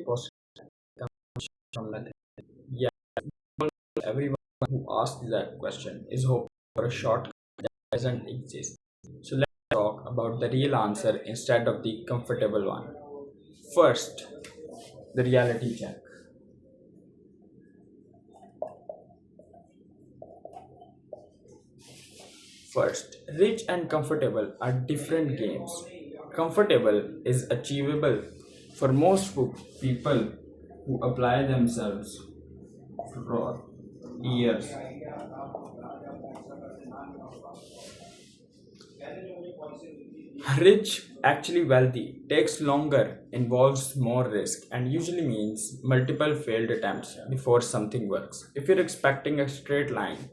post from nothing. Yeah, everyone who asks that question is hoping for a shortcut that doesn't exist. So let's talk about the real answer instead of the comfortable one. First, the reality check. First, rich and comfortable are different games. Comfortable is achievable for most people who apply themselves for years. Rich, actually wealthy, takes longer, involves more risk, and usually means multiple failed attempts before something works. If you're expecting a straight line,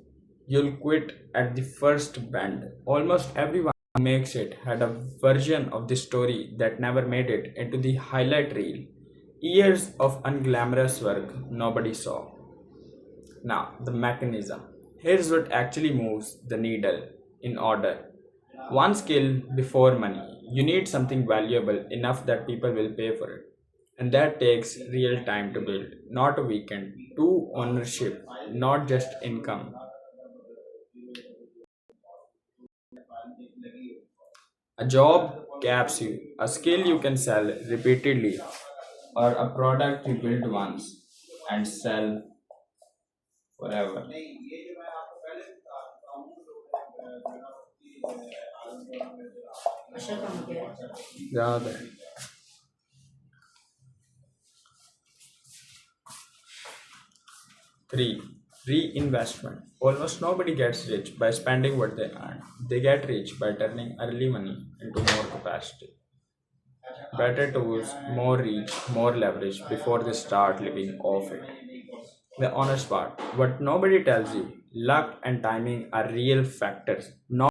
you'll quit at the first bend. Almost everyone who makes it had a version of the story that never made it into the highlight reel. Years of unglamorous work nobody saw. Now, the mechanism. Here's what actually moves the needle in order. One skill before money. You need something valuable enough that people will pay for it. And that takes real time to build, not a weekend. Two, ownership, not just income. A job caps you, a skill you can sell repeatedly, or a product you build once and sell forever. Rather, 3. Reinvestment. Almost nobody gets rich by spending what they earn. They get rich by turning early money into more capacity. Better tools, more reach, more leverage before they start living off it. The honest part. What nobody tells you, luck and timing are real factors. Not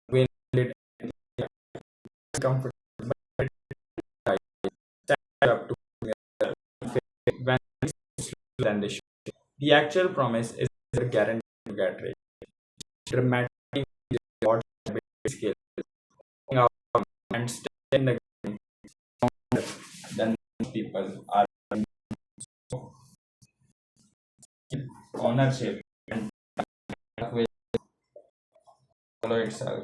when it comfortable up to when than they should. The actual promise is a guarantee to get rich. Dramatic reward skill out and stay in the game longer than most people are ownership and will follow itself.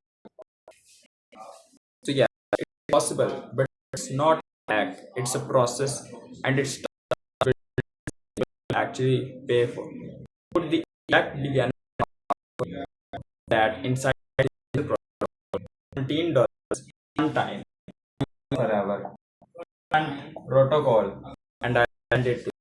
So yeah, it's possible, but it's not an act. It's a process, and it's actually pay for. Put the act began that inside the product, $17 one time forever and protocol, and I send it to